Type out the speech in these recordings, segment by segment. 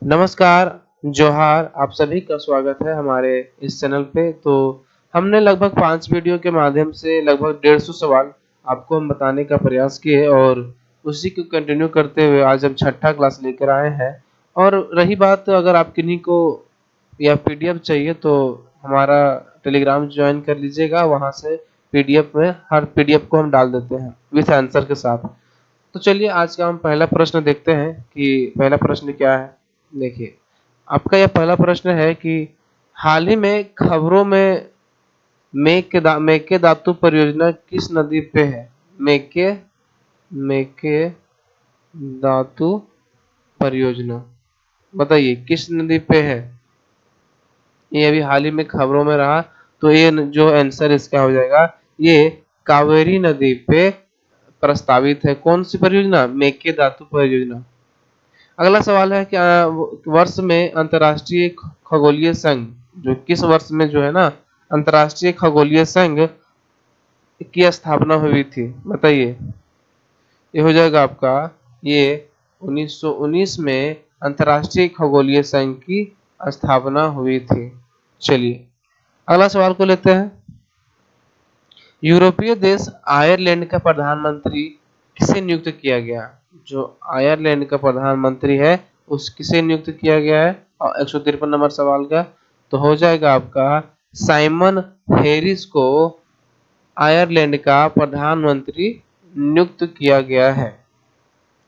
नमस्कार, जोहार, आप सभी का स्वागत है हमारे इस चैनल पे। तो हमने लगभग 5 वीडियो के माध्यम से लगभग 150 सवाल आपको हम बताने का प्रयास किए और उसी को कंटिन्यू करते हुए आज हम छठा क्लास लेकर आए हैं। और रही बात अगर आप किन्हीं को या पीडीएफ चाहिए तो हमारा टेलीग्राम ज्वाइन कर लीजिएगा, वहाँ से पीडीएफ में हर पीडीएफ को हम डाल देते हैं विथ आंसर के साथ। तो चलिए आज का हम पहला प्रश्न देखते हैं कि पहला प्रश्न क्या है। देखिए, आपका यह पहला प्रश्न है कि हाल ही में खबरों में मेकेदातु परियोजना किस नदी पे है? मेके मेकेदातु परियोजना बताइए किस नदी पे है? ये अभी हाल ही में खबरों में रहा, तो ये जो आंसर इसका हो जाएगा, ये कावेरी नदी पे प्रस्तावित है। कौन सी परियोजना? मेकेदातु परियोजना। अगला सवाल है कि वर्ष में अंतर्राष्ट्रीय खगोलीय संघ, जो किस वर्ष में जो है ना अंतर्राष्ट्रीय खगोलीय संघ की स्थापना हुई थी? बताइए। ये हो जाएगा आपका, ये 1919 में अंतर्राष्ट्रीय खगोलीय संघ की स्थापना हुई थी। चलिए अगला सवाल को लेते हैं। यूरोपीय देश आयरलैंड का प्रधानमंत्री किसे नियुक्त किया गया? जो आयरलैंड का प्रधानमंत्री है उस किसे नियुक्त किया गया है? और 153 नंबर सवाल का तो हो जाएगा आपका साइमन हैरिस को आयरलैंड का प्रधानमंत्री नियुक्त किया गया है।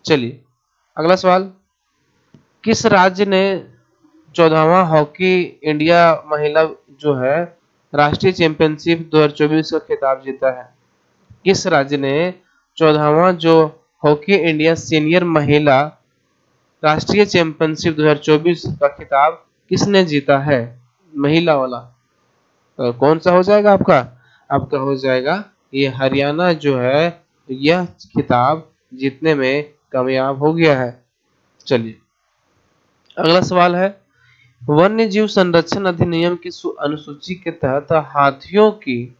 चलिए अगला सवाल, किस राज्य ने 14वां हॉकी इंडिया महिला जो है राष्ट्रीय चैंपियनशिप 2024 का खिताब जीता है? किस राज्य ने 14वां जो हॉकी इंडिया सीनियर महिला राष्ट्रीय चैंपियनशिप 2024 का खिताब किसने जीता है? महिला वाला। तो कौन सा हो जाएगा आपका? आपका हो जाएगा ये हरियाणा जो है यह खिताब जीतने में कामयाब हो गया है। चलिए अगला सवाल है, वन्य जीव संरक्षण अधिनियम की अनुसूची के तहत हाथियों की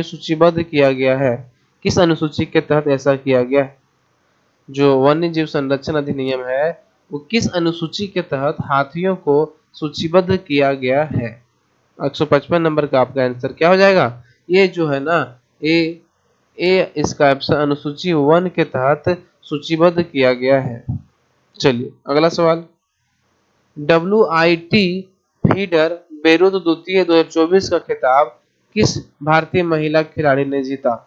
सूचीबद्ध किया गया है। किस अनुसूची के तहत ऐसा किया गया है? जो वन्य जीव संरक्षण अधिनियम है वो किस अनुसूची के तहत हाथियों को सूचीबद्ध किया गया है? 155 नंबर का आपका आंसर क्या हो जाएगा? ये जो है ना ए इसका ऑप्शन अनुसूची 1 के तहत सूचीबद्ध किया गया है। चलिए अगला सवाल, WIT फीडर बेरूत द्वितीय 2024 का खिताब किस भारतीय महिला खिलाड़ी ने जीता?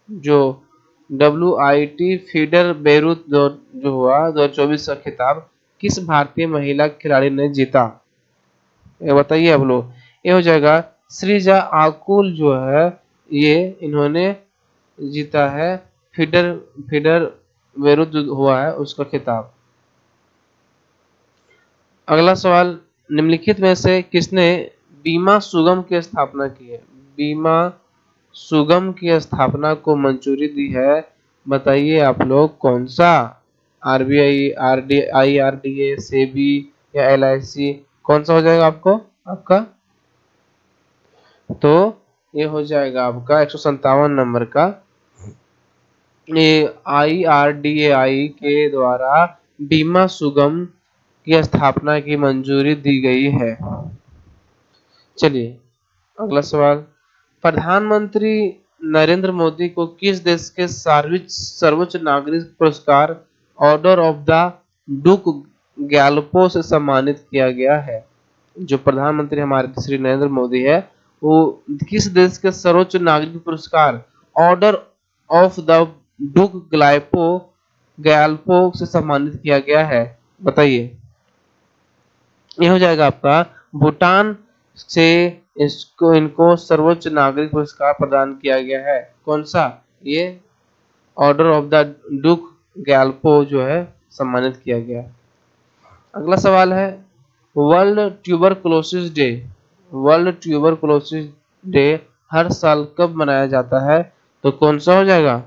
जो WIT फीडर बेरूत जो हुआ 2024 का खिताब किस भारतीय महिला खिलाड़ी ने जीता? ये बताइए आप लोग। ये हो जाएगा श्रीजा आकुल जो है ये इन्होंने जीता है, फीडर बेरूत हुआ है उसका खिताब। अगला सवाल, निम्नलिखित में से किसने बीमा सुगम की स्थापना की है? बीमा सुगम की स्थापना को मंजूरी दी है, बताइए आप लोग कौन सा? RBI, IRDA, सेबी या LIC? कौन सा हो जाएगा आपका? तो ये हो जाएगा आपका 157 नंबर का, ये IRDAI के द्वारा बीमा सुगम की स्थापना की मंजूरी दी गई है। चलिए अगला सवाल, प्रधानमंत्री नरेंद्र मोदी को किस देश के सर्वोच्च नागरिक पुरस्कार ऑर्डर ऑफ द डूक गैल्पो से सम्मानित किया गया है? जो प्रधानमंत्री हमारे श्री नरेंद्र मोदी है वो किस देश के सर्वोच्च नागरिक पुरस्कार ऑर्डर ऑफ द डूक गैल्पो से सम्मानित किया गया है? बताइए। ये हो जाएगा आपका भूटान से इनको सर्वोच्च नागरिक पुरस्कार प्रदान किया गया है। कौन सा? ये ऑर्डर ऑफ द डूक गैल्पो जो है सम्मानित किया गया। अगला सवाल है, वर्ल्ड ट्यूबरकुलोसिस डे हर साल कब मनाया जाता है? तो कौन सा हो जाएगा?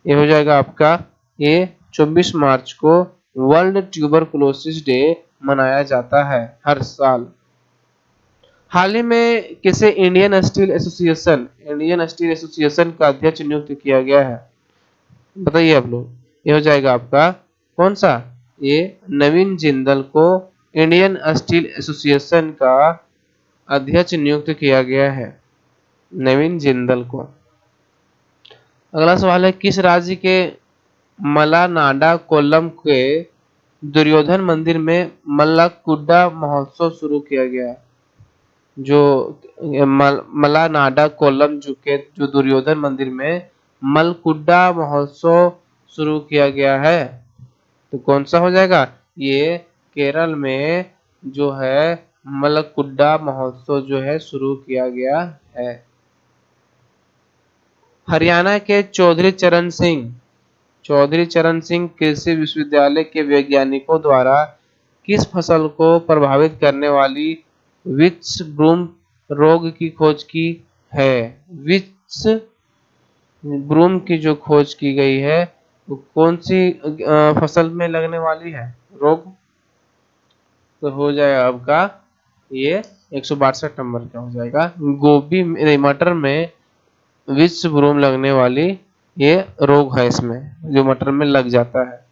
ये हो जाएगा आपका, ये 24 मार्च को वर्ल्ड ट्यूबरकुलोसिस डे मनाया जाता है हर साल। हाल ही में किसे इंडियन स्टील एसोसिएशन का अध्यक्ष नियुक्त किया गया है? बताइए आप लोग। ये हो जाएगा आपका कौन सा? ये नवीन जिंदल को इंडियन स्टील एसोसिएशन का अध्यक्ष नियुक्त किया गया है, नवीन जिंदल को। अगला सवाल है, किस राज्य के मलानाडा कोल्लम के दुर्योधन मंदिर में मल्लाकुड्डा महोत्सव शुरू किया गया है? जो मलानाडा कोल्लम जो दुर्योधन मंदिर में मलकुड्डा महोत्सव शुरू किया गया है, तो कौन सा हो जाएगा? ये केरल में जो है मलकुड्डा महोत्सव जो है शुरू किया गया है। हरियाणा के चौधरी चरण सिंह कृषि विश्वविद्यालय के वैज्ञानिकों द्वारा किस फसल को प्रभावित करने वाली विट्स ब्रूम रोग की खोज की है? विट्स ब्रूम की जो खोज की गई है वो कौन सी फसल में लगने वाली है रोग? तो हो जाएगा आपका ये 162 नंबर का हो जाएगा। गोभी मटर में विट्स ब्रूम लगने वाली ये रोग है, इसमें जो मटर में लग जाता है।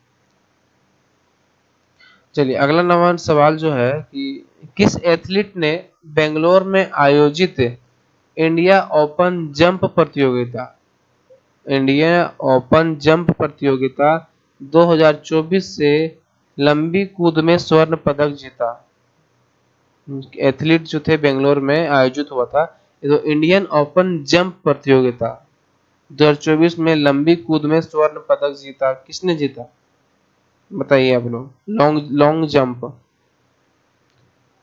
चलिए अगला नंबर सवाल जो है कि किस एथलीट ने बेंगलोर में आयोजित इंडिया ओपन जंप प्रतियोगिता 2024 से लंबी कूद में स्वर्ण पदक जीता? एथलीट जो थे बेंगलोर में आयोजित हुआ था, तो इंडियन ओपन जंप प्रतियोगिता 2024 में लंबी कूद में स्वर्ण पदक जीता, किसने जीता बताइए आप लोग? लॉन्ग जंप,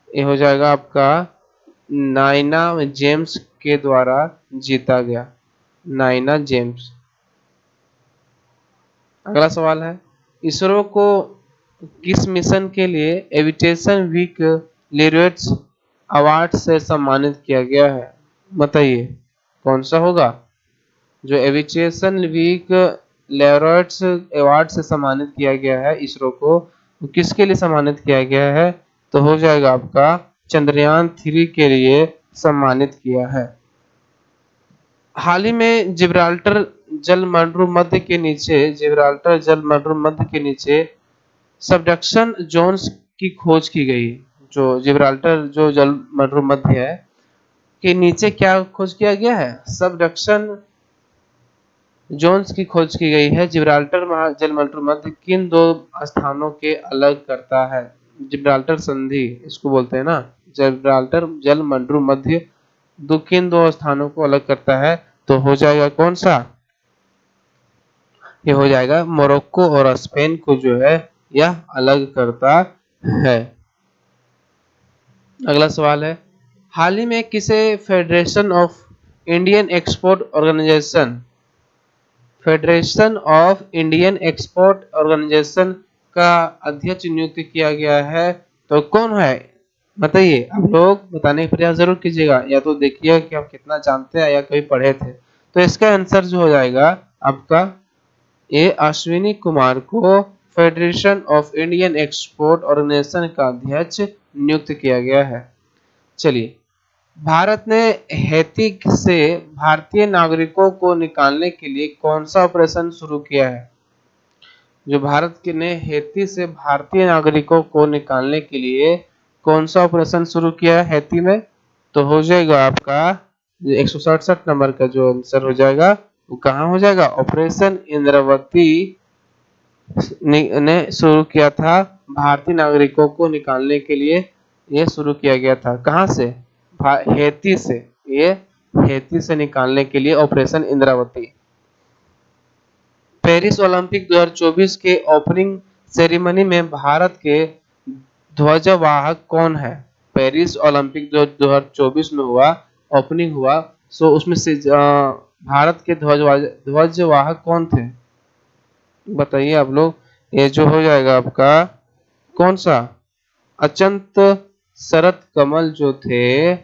ये हो जाएगा आपका नाइना जेम्स के द्वारा जीता गया, नाइना जेम्स। अगला सवाल है, इसरो को किस मिशन के लिए एविटेशन वीक लेरोट्स अवार्ड से सम्मानित किया गया है? बताइए कौन सा होगा? जो एविटेशन वीक लेरोट्स अवार्ड से सम्मानित किया गया है इसरो को, किसके लिए सम्मानित किया गया है? तो हो जाएगा आपका चंद्रयान 3 के लिए सम्मानित किया है। हाल ही में जिब्राल्टर जलमंडल मध्य के नीचे सबडक्शन जोन्स की खोज की गई। जो जिब्राल्टर जो जलमंडल मध्य है के नीचे क्या खोज किया गया है? सबडक्शन जोन्स की खोज की गई है। जिब्राल्टर जलमंडल मध्य किन दो स्थानों के अलग करता है? जिब्राल्टर संधि इसको बोलते हैं ना, जिब्राल्टर जलमंडल मध्य किन दो स्थानों को अलग करता है? तो हो जाएगा कौन सा? ये हो जाएगा मोरक्को और स्पेन को जो है यह अलग करता है। अगला सवाल है, हाल ही में किसे federation of Indian export organisation का अध्यक्ष नियुक्त किया गया है? तो कौन है बताइए? आप लोग बताने का प्रयास जरूर कीजिएगा, या तो देखिए कि आप कितना जानते हैं या कभी पढ़े थे। तो इसका आंसर जो हो जाएगा आपका ये अश्विनी कुमार को federation of Indian export organisation का अध्यक्ष नियुक्त किया गया है। चलिए, भारत ने हैती से भारतीय नागरिकों को निकालने के लिए कौन सा ऑपरेशन शुरू किया है? जो भारत ने हैती से भारतीय नागरिकों को निकालने के लिए कौन सा ऑपरेशन शुरू किया है हैती में? तो हो जाएगा आपका 167 नंबर का जो आंसर हो जाएगा वो कहाँ हो जाएगा? ऑपरेशन इंद्रावती ने शुरू किया था, भारतीय नागरिकों को निकालने के लिए ये शुरू किया गया था। कहाँ से? हैती से, ये हैती से निकालने के लिए ऑपरेशन इंद्रावती। पेरिस ओलंपिक 2024 के ओपनिंग सेरेमनी में भारत के ध्वजवाहक कौन है? पेरिस ओलंपिक जो 2024 में हुआ, ओपनिंग हुआ, सो उसमें से भारत के ध्वजवाहक कौन थे बताइए आप लोग? ये जो हो जाएगा आपका कौन सा? अचंत शरत कमल जो थे,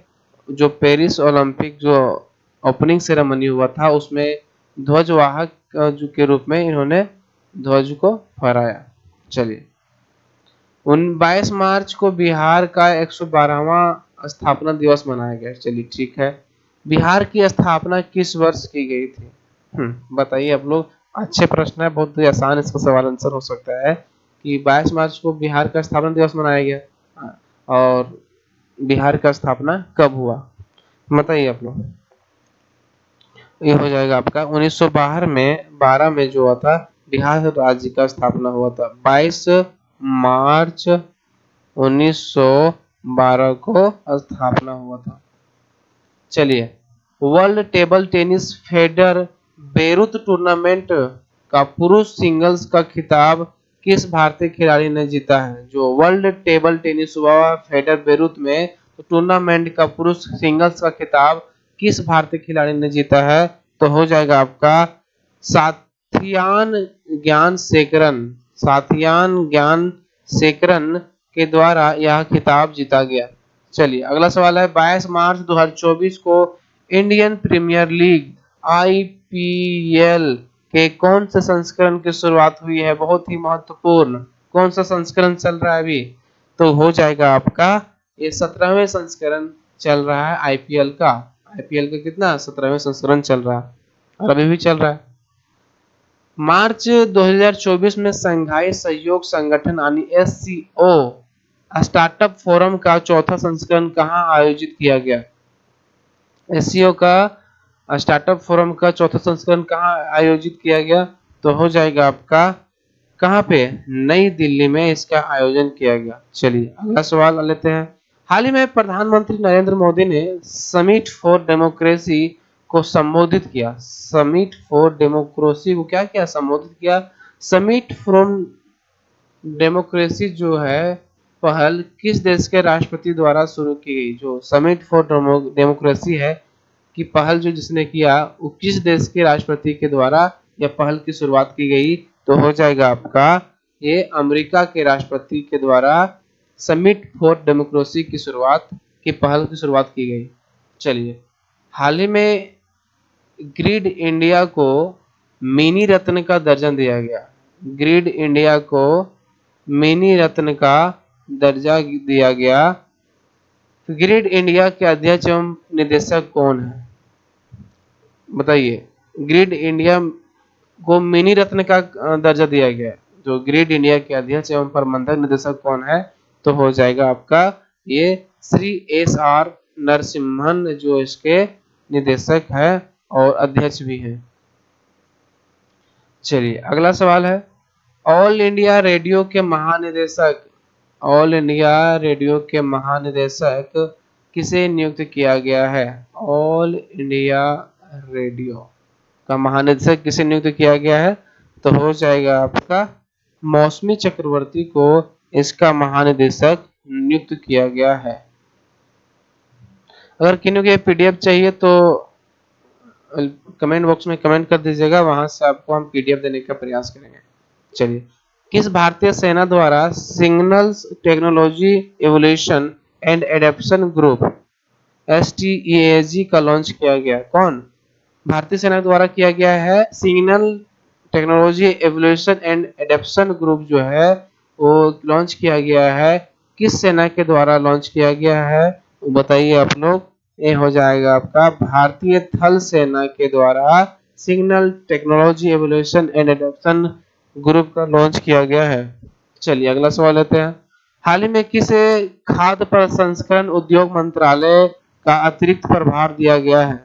जो पेरिस ओलंपिक जो ओपनिंग सेरेमनी हुआ था उसमें ध्वजवाहक के रूप में इन्होंने ध्वज को फहराया। चलिए, 22 मार्च को बिहार का 112वां स्थापना दिवस मनाया गया। चलिए ठीक है, बिहार की स्थापना किस वर्ष की गई थी? बताइए आप लोग। अच्छे प्रश्न है, बहुत ही आसान इसका सवाल आंसर हो सकता है। कि 22 मार्च को बिहार का स्थापना दिवस मनाया गया। और बिहार का स्थापना कब हुआ बताइए आप लोग। ये हो जाएगा आपका 1912 में जो हुआ था बिहार राज्य का स्थापना हुआ था। 22 मार्च 1912 को स्थापना हुआ था। चलिए, world table tennis feeder Beirut tournament का पुरुष सिंगल्स का खिताब किस भारतीय खिलाड़ी ने जीता है? जो वर्ल्ड टेबल टेनिस हुआ फेडर बेरूत में, तो टूर्नामेंट का पुरुष सिंगल्स का खिताब किस भारतीय खिलाड़ी ने जीता है? तो हो जाएगा आपका साथियान ज्ञानशेखरन। साथियान ज्ञानशेखरन के द्वारा यह खिताब जीता गया। चलिए, अगला सवाल है 22 मार्च 2024 को इंडियन प्रीमियर लीग आईपीएल के कौन से संस्करण की शुरुआत हुई है? बहुत ही महत्वपूर्ण। कौन सा संस्करण चल रहा है अभी? तो हो जाएगा आपका ये 17वें संस्करण चल रहा है आईपीएल का। आईपीएल का कितना 17वें संस्करण चल रहा है और अभी भी चल रहा है। मार्च 2024 में संघाई सहयोग संगठन यानी एससीओ स्टार्टअप फोरम का चौथा संस्करण कहां आयोजित किया गया? एससीओ का स्टार्टअप फोरम का चौथा संस्करण कहां आयोजित किया गया? तो हो जाएगा आपका कहां पे? नई दिल्ली में इसका आयोजन किया गया। चलिए, अगला सवाल लेते हैं। हाल ही में प्रधानमंत्री नरेंद्र मोदी ने समिट फॉर डेमोक्रेसी को संबोधित किया। समिट फॉर डेमोक्रेसी को क्या किया? संबोधित किया। समिट फ्रॉम डेमोक्रेसी जो है पहल किस देश के राष्ट्रपति द्वारा शुरू की गई? जो समिट फॉर डेमोक्रेसी है कि पहल जो जिसने किया वो किस देश के राष्ट्रपति के द्वारा यह पहल की शुरुआत की गई? तो हो जाएगा आपका ये अमेरिका के राष्ट्रपति के द्वारा समिट फॉर डेमोक्रेसी की शुरुआत की पहल की शुरुआत की गई। चलिए, हाल ही में ग्रिड इंडिया को मिनी रत्न का दर्जा दिया गया। ग्रिड इंडिया को मिनी रत्न का दर्जा दिया गया। ग्रिड इंडिया के अध्यक्ष एवं निदेशक कौन है बताइए? ग्रिड इंडिया को मिनी रत्न का दर्जा दिया गया। जो ग्रिड इंडिया के अध्यक्ष एवं प्रबंधक निदेशक कौन है? तो हो जाएगा आपका ये श्री एस.आर. नरसिम्हन जो इसके निदेशक है और अध्यक्ष भी है। चलिए, अगला सवाल है ऑल इंडिया रेडियो के महानिदेशक ऑल इंडिया रेडियो के महानिदेशक किसे नियुक्त किया गया है? ऑल इंडिया रेडियो का महानिदेशक किसे नियुक्त किया गया है? तो हो जाएगा आपका मौसमी चक्रवर्ती को इसका महानिदेशक नियुक्त किया गया है। अगर किन्हीं को पीडीएफ चाहिए तो कमेंट बॉक्स में कमेंट कर दीजिएगा, वहां से आपको हम पीडीएफ देने का प्रयास करेंगे। चलिए, किस भारतीय सेना द्वारा signals technology evolution and adaptation group STEAG का लॉन्च किया गया? कौन? भारतीय सेना द्वारा किया गया है। Signal technology evolution and adaptation group जो है वो लॉन्च किया गया है। किस सेना के द्वारा लॉन्च किया गया है बताइए आप लोग? ये हो जाएगा आपका भारतीय थल सेना के द्वारा signal technology evolution and adaptation group का लॉन्च किया गया है। चलिए, अगला सवाल लेते हैं। हाल ही में किसे खाद्य प्रसंस्करण उद्योग मंत्रालय का अतिरिक्त प्रभार दिया गया है?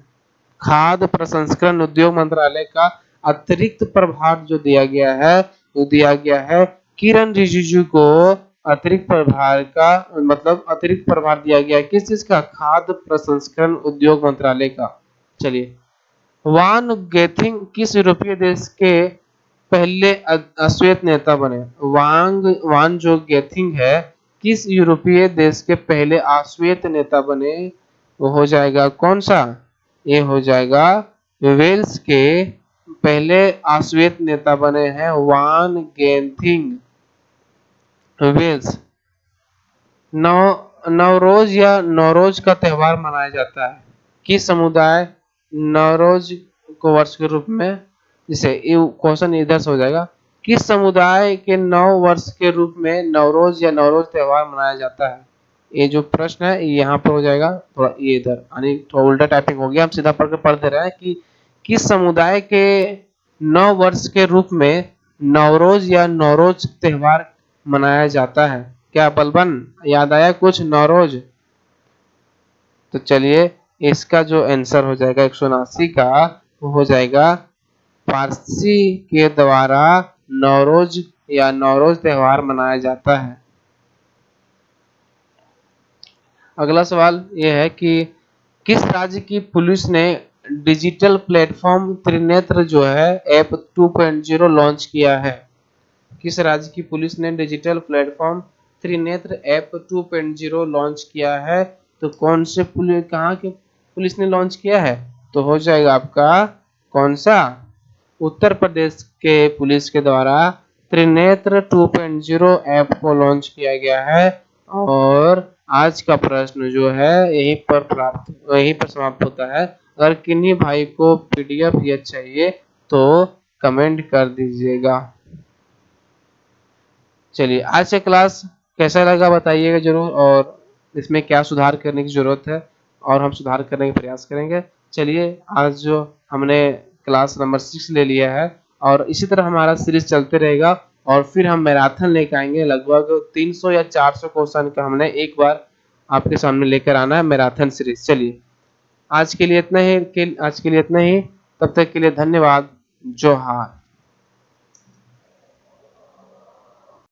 खाद्य प्रसंस्करण उद्योग मंत्रालय का अतिरिक्त प्रभार जो दिया गया है वो दिया गया है किरण रिजिजू को। अतिरिक्त प्रभार का मतलब अतिरिक्त प्रभार दिया गया किस चीज का? खाद्य प्रसंस्करण उद्योग मंत्रालय का। चलिए, वान गेथिंग किस यूरोपीय देश के पहले अश्वेत नेता बने? वान जो गेथिंग है किस यूरोपीय देश के पहले अश्वेत नेता बने? वो हो जाएगा कौन सा? ये हो जाएगा वेल्स के पहले अश्वेत नेता बने हैं वान गेथिंग, वेल्स। नवरोज या नौरोज का त्योहार मनाया जाता है किस समुदाय? नवरोज को वर्ष के रूप में, जिसे क्वेश्चन इधर से हो जाएगा, किस समुदाय के नव वर्ष के रूप में नवरोज या नवरोज त्योहार मनाया जाता है? ये जो प्रश्न है यहाँ पे हो जाएगा थोड़ा ये इधर यानी थोड़ा उल्टा टाइपिंग हो गया। हम सीधा पढ़ दे रहे हैं कि किस समुदाय के नव वर्ष के रूप में नवरोज या नौरोज त्योहार मनाया जाता है? क्या बलबन याद आया कुछ? नौरोज? तो चलिए इसका जो आंसर हो जाएगा 179 का, वो हो जाएगा पारसी के द्वारा नौरोज या नौरोज त्योहार मनाया जाता है। अगला सवाल ये है कि किस राज्य की पुलिस ने डिजिटल प्लेटफॉर्म त्रिनेत्र जो है ऐप 2.0 लॉन्च किया है? किस राज्य की पुलिस ने digital platform Trinetra app 2.0 launch किया है? तो कौन से पुलिस, कहाँ के पुलिस ने लॉन्च किया है? तो हो जाएगा आपका कौन सा? उत्तर प्रदेश के पुलिस के द्वारा त्रिनेत्र 2.0 ऐप को लॉन्च किया गया है। और आज का प्रश्न जो है यहीं पर समाप्त होता है। अगर किन्हीं भाई को पीडीएफ ये चाहिए तो कमेंट कर दीजिएगा। चलिए आज से क्लास कैसा लगा बताइएगा जरूर, और इसमें क्या सुधार करने की जरूरत है और हम सुधार करने का प्रयास करेंगे। चलिए आज जो हमने क्लास नंबर 6 ले लिया है, और इसी तरह हमारा सीरीज चलते रहेगा, और फिर हम मैराथन लेकर आएंगे। लगभग 300 या 400 क्वेश्चन का हमने एक बार आपके सामने लेकर आना है मैराथन सीरीज। चलिए आज के लिए इतना ही, तब तक के लिए धन्यवाद। जोहार।